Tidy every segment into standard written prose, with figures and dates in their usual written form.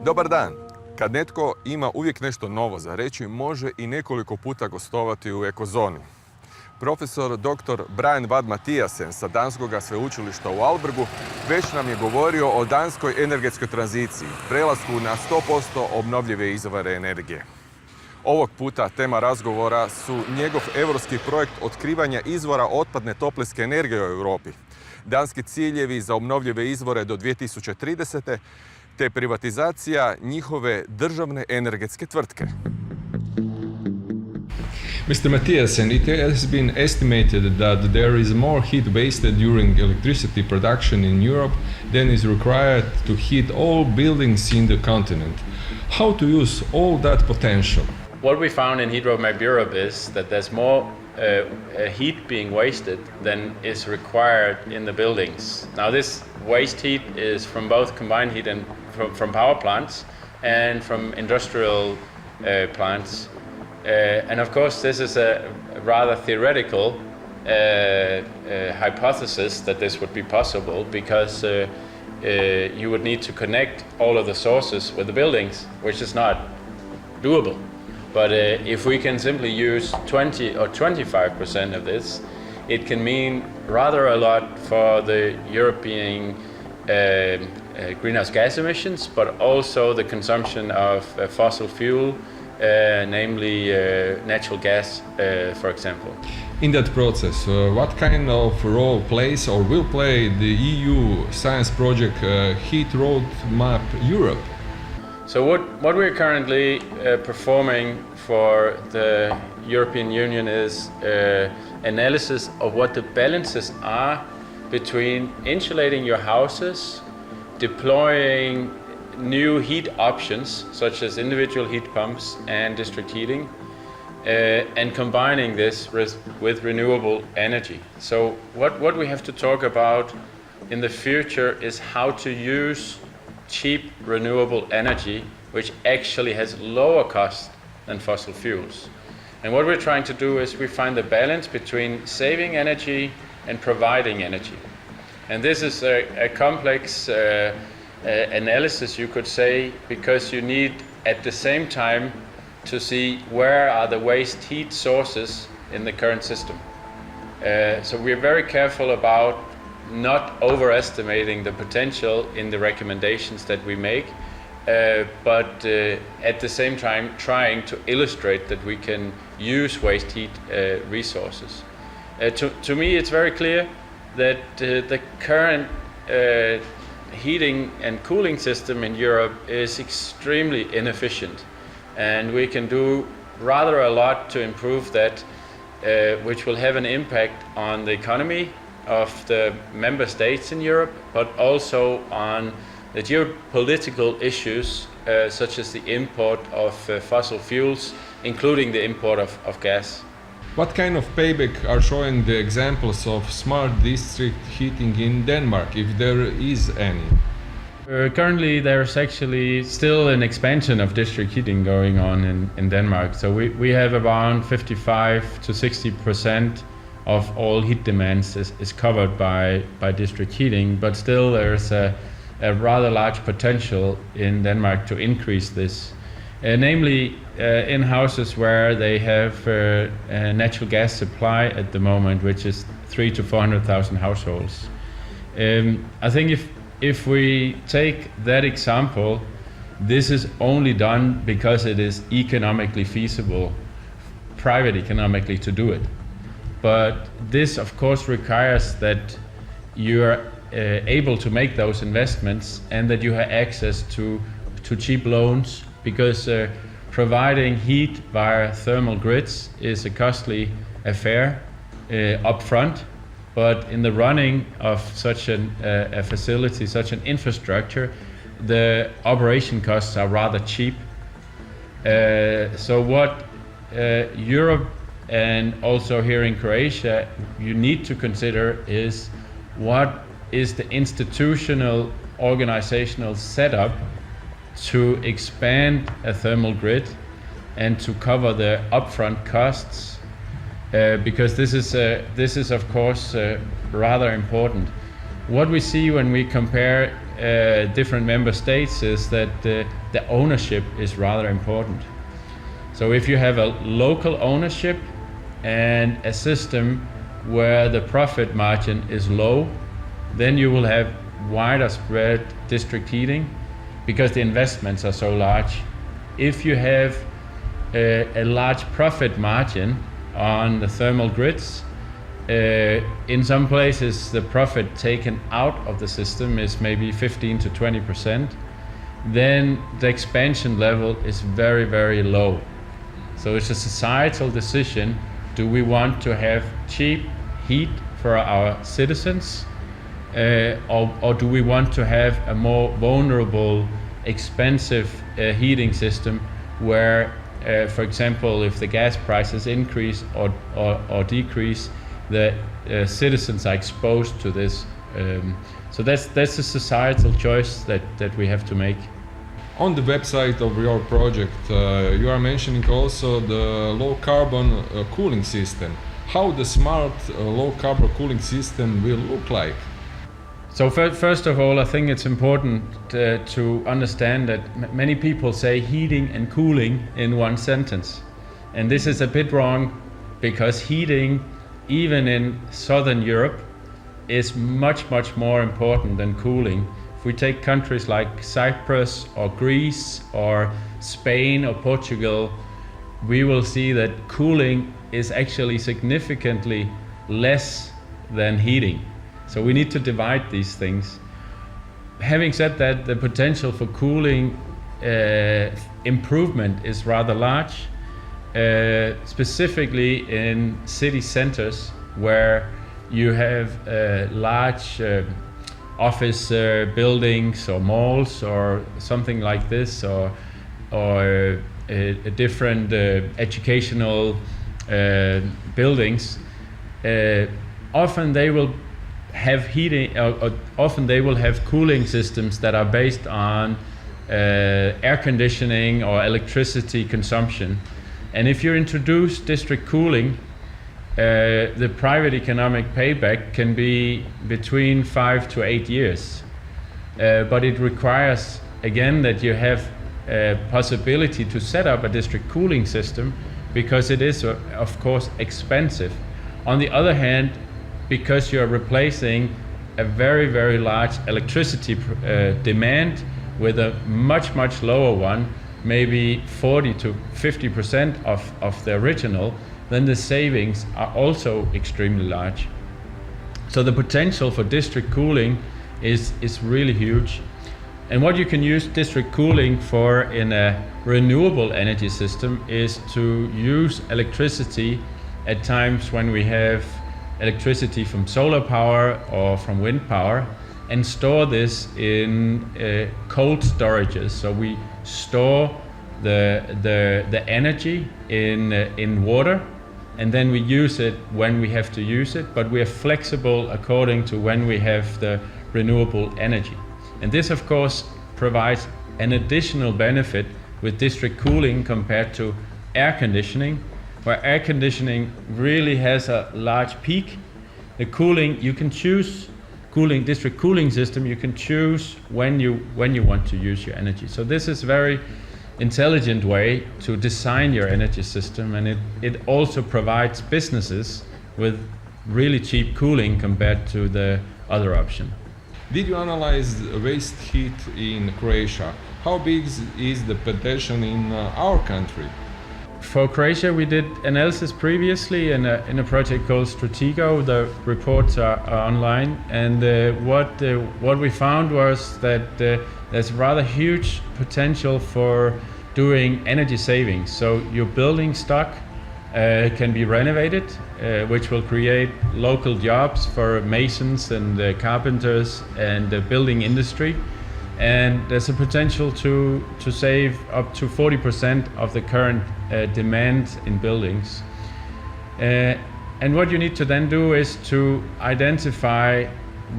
Dobar dan! Kad netko ima uvijek nešto novo za reći, može i nekoliko puta gostovati u ekozoni. Profesor dr. Vad Mathiessen sa danskog sveučilišta u Aalborgu već nam je govorio o danskoj energetskoj tranziciji, prelasku na 100% obnovljive izvore energije. Ovog puta tema razgovora su njegov europski projekt otkrivanja izvora otpadne toplinske energije u Europi, danski ciljevi za obnovljive izvore do 2030. te privatizacija njihove državne energetske tvrtke. Mr. Mathiessen, it has been estimated that there is more heat wasted during electricity production in Europe than is required to heat all buildings in the continent. How to use all that potential? What we found in heat roadmap Europe is that there's more heat being wasted than is required in the buildings. Now this waste heat is from both combined heat and from power plants and from industrial plants. And of course this is a rather theoretical hypothesis that this would be possible because you would need to connect all of the sources with the buildings, which is not doable. But if we can simply use 20 or 25% of this, it can mean rather a lot for the European greenhouse gas emissions, but also the consumption of fossil fuel, namely natural gas, for example. In that process, what kind of role plays or will play the EU science project Heat Roadmap Europe? So what we're currently performing for the European Union is analysis of what the balances are between insulating your houses, deploying new heat options such as individual heat pumps and district heating, and combining this with renewable energy. So what we have to talk about in the future is how to use cheap renewable energy which actually has lower cost than fossil fuels. And what we're trying to do is we find the balance between saving energy and providing energy. And this is a complex analysis, you could say, because you need at the same time to see where are the waste heat sources in the current system. So we're very careful about not overestimating the potential in the recommendations that we make, but at the same time trying to illustrate that we can use waste heat resources. To me it's very clear that the current heating and cooling system in Europe is extremely inefficient, and we can do rather a lot to improve that, which will have an impact on the economy of the member states in Europe, but also on the geopolitical issues such as the import of fossil fuels, including the import of gas. What kind of payback are showing the examples of smart district heating in Denmark, if there is any? Currently there's actually still an expansion of district heating going on in Denmark. So we have around 55 to 60% of all heat demands is covered by district heating, but still there's a rather large potential in Denmark to increase this. Namely in houses where they have a natural gas supply at the moment, which is 300,000 to 400,000 households. I think if we take that example, this is only done because it is economically feasible, private economically, to do it. But this of course requires that you are able to make those investments and that you have access to cheap loans, because providing heat via thermal grids is a costly affair upfront, but in the running of such a facility, such an infrastructure, the operation costs are rather cheap. So what Europe and also here in Croatia you need to consider is what is the institutional organizational setup to expand a thermal grid and to cover the upfront costs, because this is of course rather important. What we see when we compare different member states is that the ownership is rather important. So if you have a local ownership and a system where the profit margin is low, then you will have wider spread district heating because the investments are so large. If you have a large profit margin on the thermal grids, in some places the profit taken out of the system is maybe 15 to 20%, then the expansion level is very, very low. So it's a societal decision. Do we want to have cheap heat for our citizens, or do we want to have a more vulnerable, expensive heating system where, for example, if the gas prices increase or decrease, the citizens are exposed to this. So that's a societal choice that we have to make. On the website of your project, you are mentioning also the low carbon cooling system. How the smart low carbon cooling system will look like? So first of all, I think it's important to understand that many people say heating and cooling in one sentence. And this is a bit wrong, because heating, even in Southern Europe, is much, much more important than cooling. If we take countries like Cyprus or Greece or Spain or Portugal, we will see that cooling is actually significantly less than heating. So we need to divide these things. Having said that, the potential for cooling improvement is rather large, specifically in city centers where you have large office buildings or malls or something like this, or different educational buildings. Often they will have heating, often they will have cooling systems that are based on air conditioning or electricity consumption. And if you introduce district cooling, the private economic payback can be between 5 to 8 years. But it requires, again, that you have a possibility to set up a district cooling system, because it is, of course, expensive. On the other hand, because you're replacing a very, very large electricity demand with a much, much lower one, maybe 40 to 50% of the original, then the savings are also extremely large. So the potential for district cooling is really huge. And what you can use district cooling for in a renewable energy system is to use electricity at times when we have electricity from solar power or from wind power, and store this in cold storages. So we store the energy in water, and then we use it when we have to use it, but we are flexible according to when we have the renewable energy. And this, of course, provides an additional benefit with district cooling compared to air conditioning, where air conditioning really has a large peak. The cooling, you can choose district cooling system, you can choose when you want to use your energy. So this is very intelligent way to design your energy system, and it also provides businesses with really cheap cooling compared to the other option. Did you analyze waste heat in Croatia? How big is the potential in our country? For Croatia, we did analysis previously in a project called Stratego. The reports are online, and what we found was that there's rather huge potential for doing energy savings. So your building stock can be renovated, which will create local jobs for masons and carpenters and the building industry. And there's a potential to save up to 40% of the current demand in buildings. And what you need to then do is to identify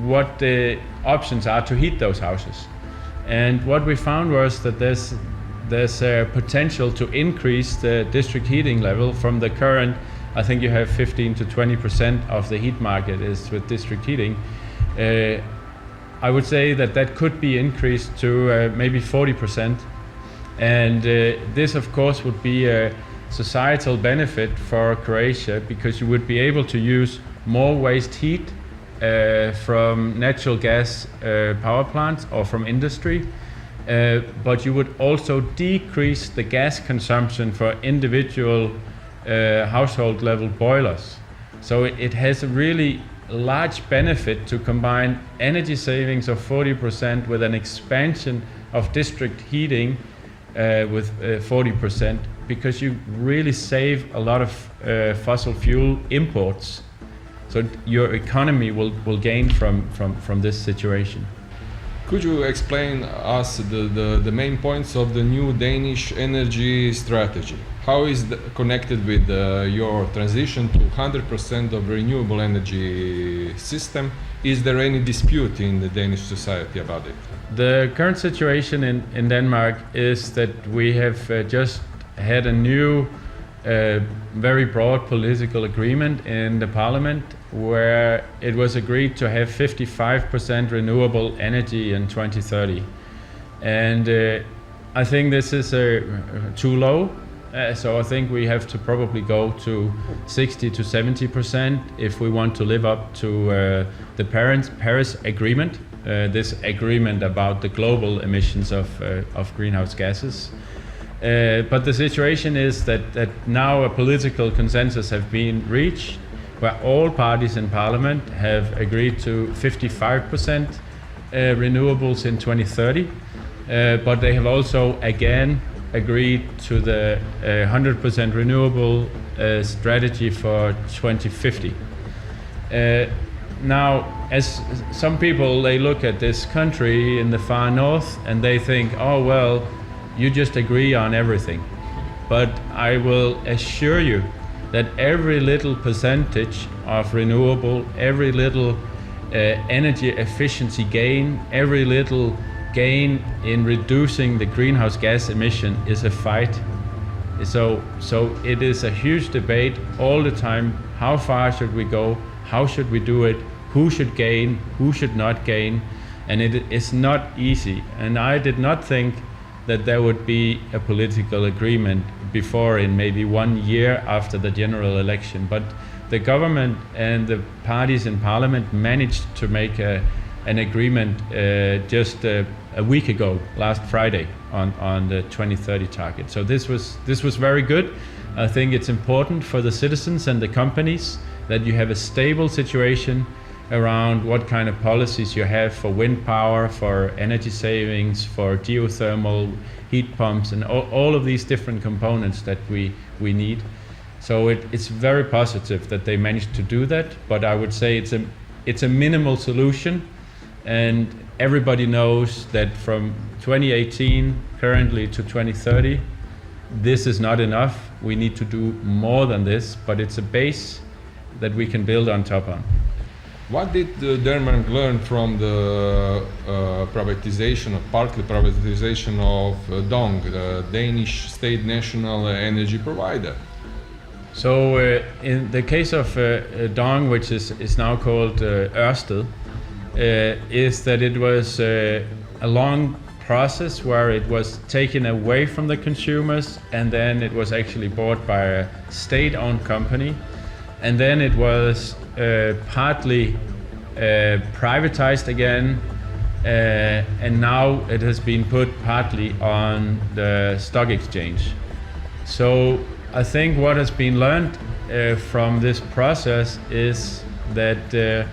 what the options are to heat those houses. And what we found was that there's a potential to increase the district heating level from the current, I think you have 15 to 20% of the heat market is with district heating. I would say that could be increased to maybe 40%. And this, of course, would be a societal benefit for Croatia, because you would be able to use more waste heat from natural gas power plants or from industry, but you would also decrease the gas consumption for individual household level boilers. So it has a really large benefit to combine energy savings of 40% with an expansion of district heating with 40%, because you really save a lot of fossil fuel imports. So your economy will gain from this situation. Could you explain us the main points of the new Danish energy strategy? How is it connected with your transition to 100% of renewable energy system? Is there any dispute in the Danish society about it? The current situation in Denmark is that we have just had a new very broad political agreement in the parliament, where it was agreed to have 55% renewable energy in 2030. And I think this is too low. So I think we have to probably go to 60 to 70% if we want to live up to the Paris Agreement, this agreement about the global emissions of greenhouse gases. But the situation is that now a political consensus has been reached, where all parties in parliament have agreed to 55% renewables in 2030, but they have also again agreed to the 100% renewable strategy for 2050. Now, as some people, they look at this country in the far north and they think, oh well, you just agree on everything. But I will assure you that every little percentage of renewable, every little energy efficiency gain, every little gain in reducing the greenhouse gas emission is a fight. So it is a huge debate all the time. How far should we go? How should we do it? Who should gain? Who should not gain? And it is not easy. And I did not think that there would be a political agreement before, in maybe 1 year after the general election. But the government and the parties in parliament managed to make an agreement just a week ago, last Friday, on the 2030 target. So this was very good. I think it's important for the citizens and the companies that you have a stable situation around what kind of policies you have for wind power, for energy savings, for geothermal heat pumps, and all of these different components that we need. So it's very positive that they managed to do that, but I would say it's a minimal solution, and everybody knows that from 2018 currently to 2030, this is not enough. We need to do more than this, but it's a base that we can build on top on. What did Denmark learn from the privatization, or partly privatization of DONG, the Danish state national energy provider? So in the case of DONG, which is now called Ørsted, is that it was a long process where it was taken away from the consumers, and then it was actually bought by a state-owned company, and then it was partly privatized again, and now it has been put partly on the stock exchange. So I think what has been learned from this process is that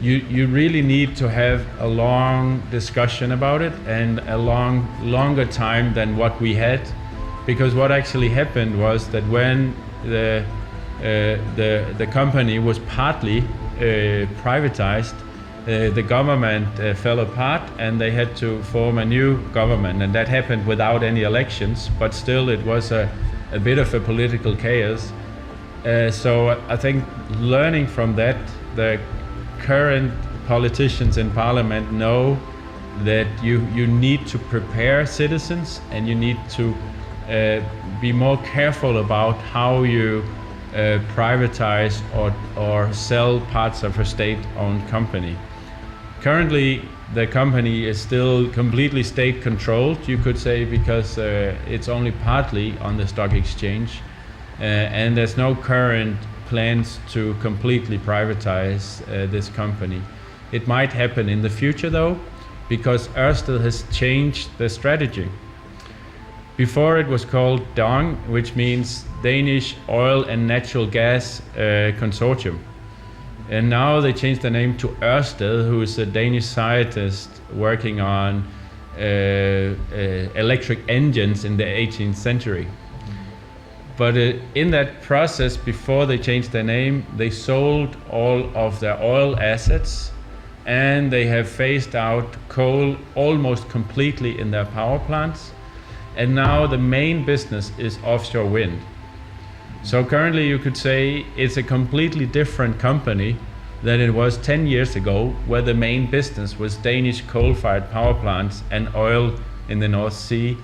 you really need to have a long discussion about it, and a longer time than what we had, because what actually happened was that when the company was partly privatized, the government fell apart and they had to form a new government, and that happened without any elections, but still it was a bit of a political chaos. So I think learning from that, the current politicians in parliament know that you need to prepare citizens, and you need to be more careful about how you privatize or sell parts of a state-owned company. Currently, the company is still completely state controlled, you could say, because it's only partly on the stock exchange, and there's no current plans to completely privatize this company. It might happen in the future though, because Ørsted has changed the strategy. Before it was called DONG, which means Danish Oil and Natural Gas Consortium. And now they changed the name to Ørsted, who is a Danish scientist working on electric engines in the 18th century. But in that process, before they changed their name, they sold all of their oil assets, and they have phased out coal almost completely in their power plants. And now the main business is offshore wind. So currently you could say it's a completely different company than it was 10 years ago, where the main business was Danish coal-fired power plants and oil in the North Sea.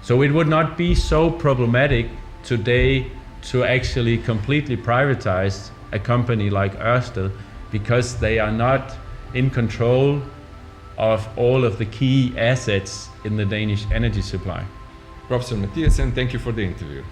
So it would not be so problematic today to actually completely privatize a company like Ørsted, because they are not in control of all of the key assets in the Danish energy supply. Professor Mathiessen, thank you for the interview.